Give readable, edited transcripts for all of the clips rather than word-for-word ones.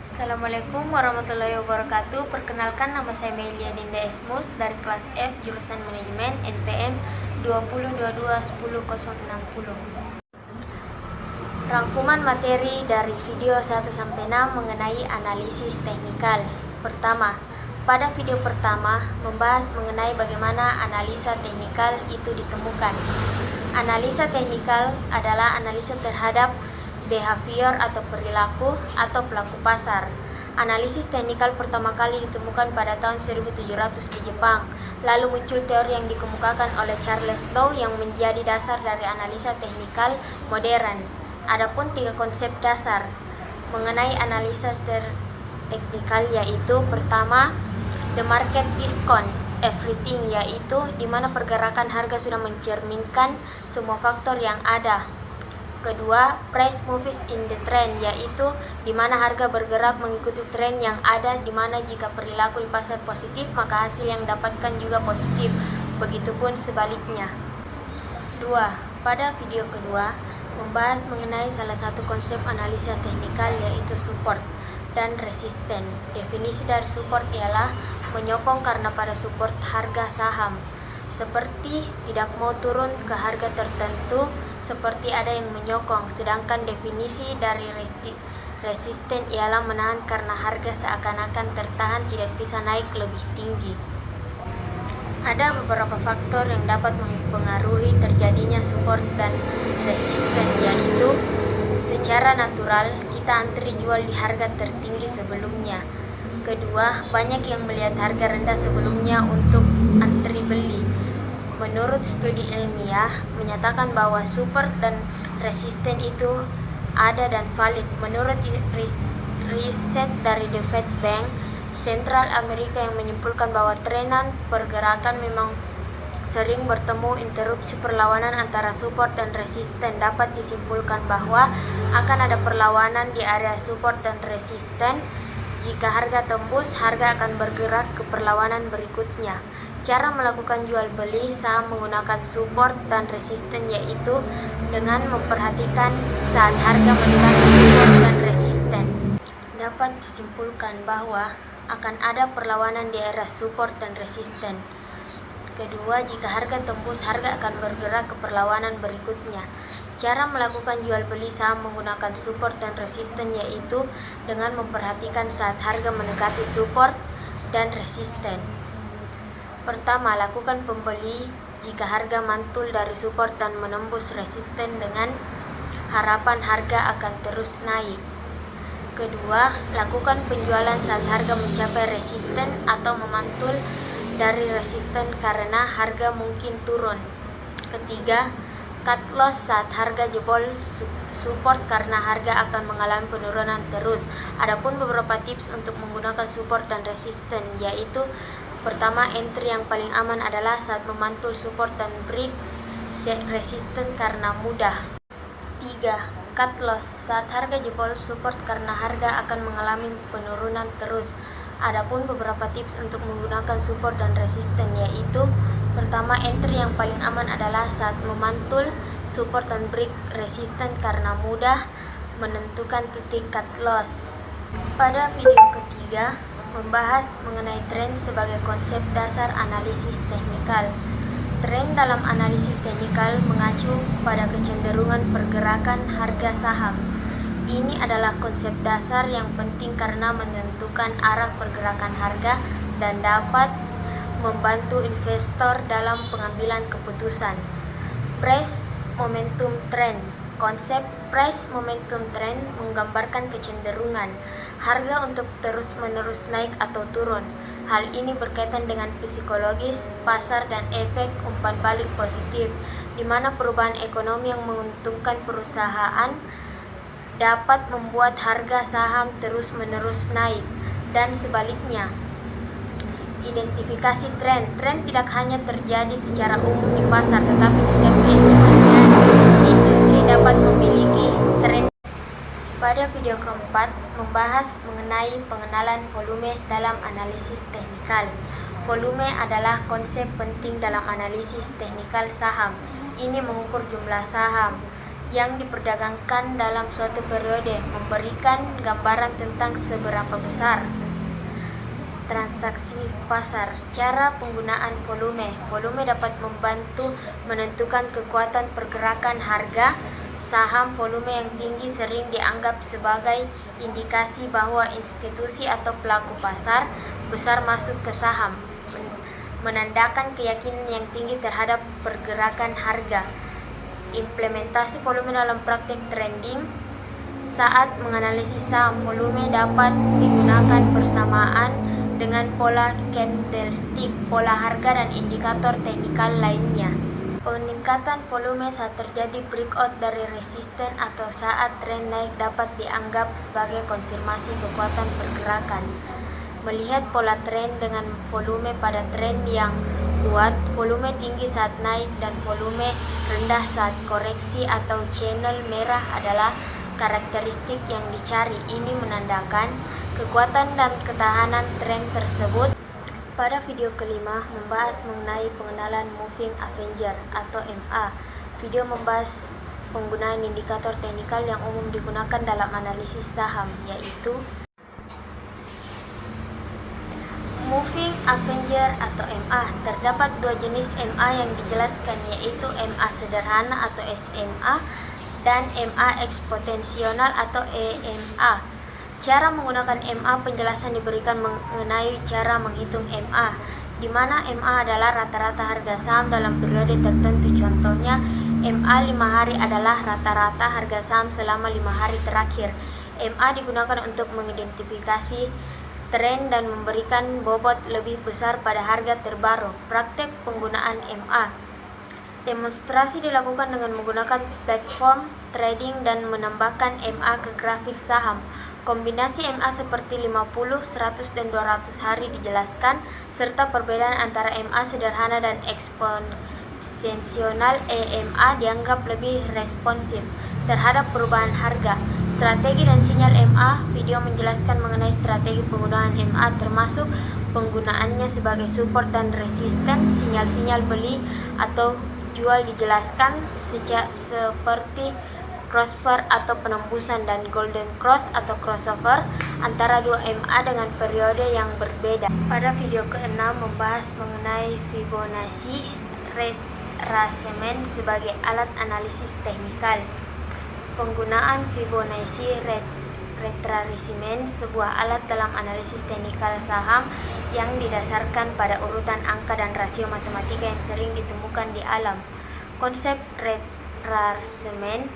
Assalamualaikum warahmatullahi wabarakatuh. Perkenalkan, nama saya Melia Dinda Esmus dari kelas F jurusan Manajemen NPM 2022-10060. Rangkuman materi dari video 1-6 mengenai analisis teknikal. Pertama, pada video pertama membahas mengenai bagaimana analisa teknikal itu ditemukan. Analisa teknikal adalah analisa terhadap behavior atau perilaku atau pelaku pasar. Analisis teknikal pertama kali ditemukan pada tahun 1700 di Jepang. Lalu muncul teori yang dikemukakan oleh Charles Dow yang menjadi dasar dari analisa teknikal modern. Adapun 3 konsep dasar mengenai analisa teknikal yaitu pertama, the market discount everything, yaitu di mana pergerakan harga sudah mencerminkan semua faktor yang ada. Kedua, price moves in the trend, yaitu di mana harga bergerak mengikuti tren yang ada, di mana jika perilaku di pasar positif maka hasil yang dapatkan juga positif, begitupun sebaliknya. 2. Pada video kedua membahas mengenai salah satu konsep analisa teknikal yaitu support dan resisten. Definisi dari support ialah menyokong karena pada support harga saham seperti tidak mau turun ke harga tertentu, seperti ada yang menyokong. Sedangkan definisi dari resisten ialah menahan karena harga seakan-akan tertahan, tidak bisa naik lebih tinggi. Ada beberapa faktor yang dapat mempengaruhi terjadinya support dan resisten, yaitu secara natural kita antri jual di harga tertinggi sebelumnya. Kedua, banyak yang melihat harga rendah sebelumnya untuk antri beli. Menurut studi ilmiah menyatakan bahwa support dan resisten itu ada dan valid. Menurut riset dari The Fed Bank Sentral Amerika yang menyimpulkan bahwa trenan pergerakan memang sering bertemu interupsi perlawanan antara support dan resisten, dapat disimpulkan bahwa akan ada perlawanan di area support dan resisten. Jika harga tembus, harga akan bergerak ke perlawanan berikutnya. Cara melakukan jual beli saham menggunakan support dan resisten yaitu dengan memperhatikan saat harga mendekati support dan resisten. Dapat disimpulkan bahwa akan ada perlawanan di area support dan resisten. Kedua, jika harga tembus, harga akan bergerak ke perlawanan berikutnya. Cara melakukan jual beli saham menggunakan support dan resisten yaitu dengan memperhatikan saat harga mendekati support dan resisten. Pertama, lakukan pembeli jika harga mantul dari support dan menembus resisten dengan harapan harga akan terus naik. Kedua, lakukan penjualan saat harga mencapai resisten atau memantul dari resisten karena harga mungkin turun. Ketiga, cut loss saat harga jebol support karena harga akan mengalami penurunan terus. Adapun beberapa tips untuk menggunakan support dan resisten yaitu pertama, entry yang paling aman adalah saat memantul support dan break resisten karena mudah. 3. Cut loss saat harga jebol support karena harga akan mengalami penurunan terus. Adapun beberapa tips untuk menggunakan support dan resisten yaitu pertama, entry yang paling aman adalah saat memantul support dan break resisten karena mudah menentukan titik cut loss. Pada video ketiga membahas mengenai tren sebagai konsep dasar analisis teknikal. Tren dalam analisis teknikal mengacu pada kecenderungan pergerakan harga saham. Ini adalah konsep dasar yang penting karena menentukan arah pergerakan harga dan dapat membantu investor dalam pengambilan keputusan. Price momentum trend. Konsep price momentum trend menggambarkan kecenderungan harga untuk terus-menerus naik atau turun. Hal ini berkaitan dengan psikologis pasar dan efek umpan balik positif, di mana perubahan ekonomi yang menguntungkan perusahaan dapat membuat harga saham terus-menerus naik dan sebaliknya. Identifikasi tren. Tren tidak hanya terjadi secara umum di pasar, tetapi setiap elemen industri dapat memiliki tren. Pada video keempat membahas mengenai pengenalan volume dalam analisis teknikal. Volume adalah konsep penting dalam analisis teknikal saham. Ini mengukur jumlah saham yang diperdagangkan dalam suatu periode, memberikan gambaran tentang seberapa besar transaksi pasar. Cara penggunaan volume. Volume dapat membantu menentukan kekuatan pergerakan harga saham. Volume yang tinggi sering dianggap sebagai indikasi bahwa institusi atau pelaku pasar besar masuk ke saham, menandakan keyakinan yang tinggi terhadap pergerakan harga. Implementasi volume dalam praktek trading. Saat menganalisis saham, volume dapat digunakan bersamaan dengan pola candlestick, pola harga, dan indikator teknikal lainnya. Peningkatan volume saat terjadi breakout dari resisten atau saat tren naik dapat dianggap sebagai konfirmasi kekuatan pergerakan. Melihat pola tren dengan volume pada tren yang kuat, volume tinggi saat naik dan volume rendah saat koreksi atau channel merah adalah karakteristik yang dicari. Ini menandakan kekuatan dan ketahanan tren tersebut. Pada video kelima membahas mengenai pengenalan Moving Avenger atau MA. Video membahas penggunaan indikator teknikal yang umum digunakan dalam analisis saham, yaitu Moving Avenger atau MA. Terdapat dua jenis MA yang dijelaskan, yaitu MA sederhana atau SMA dan MA eksponensial atau EMA. Cara menggunakan MA. Penjelasan diberikan mengenai cara menghitung MA, di mana MA adalah rata-rata harga saham dalam periode tertentu. Contohnya, MA 5 hari adalah rata-rata harga saham selama 5 hari terakhir. MA digunakan untuk mengidentifikasi tren dan memberikan bobot lebih besar pada harga terbaru. Praktek penggunaan MA. Demonstrasi dilakukan dengan menggunakan platform trading dan menambahkan MA ke grafik saham. Kombinasi MA seperti 50, 100, dan 200 hari dijelaskan, serta perbedaan antara MA sederhana dan eksponensial EMA dianggap lebih responsif terhadap perubahan harga. Strategi dan sinyal MA. Video menjelaskan mengenai strategi penggunaan MA, termasuk penggunaannya sebagai support dan resisten, sinyal-sinyal beli atau jual dijelaskan seperti crossover atau penembusan, dan golden cross atau crossover antara dua MA dengan periode yang berbeda. Pada video ke-6 membahas mengenai Fibonacci retracement sebagai alat analisis teknikal. Penggunaan Fibonacci retracement, sebuah alat dalam analisis teknikal saham yang didasarkan pada urutan angka dan rasio matematika yang sering ditemukan di alam. Konsep retracement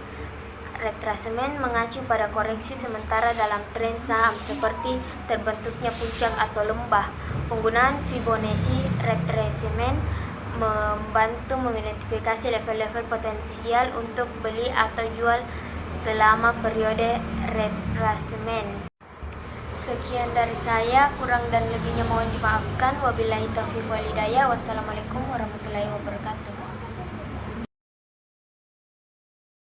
mengacu pada koreksi sementara dalam tren saham, seperti terbentuknya puncak atau lembah. Penggunaan Fibonacci retracement membantu mengidentifikasi level-level potensial untuk beli atau jual selama periode retracement. Sekian dari saya, kurang dan lebihnya mohon dimaafkan. Wabillahi taufiq wal hidayah. Wassalamualaikum warahmatullahi wabarakatuh.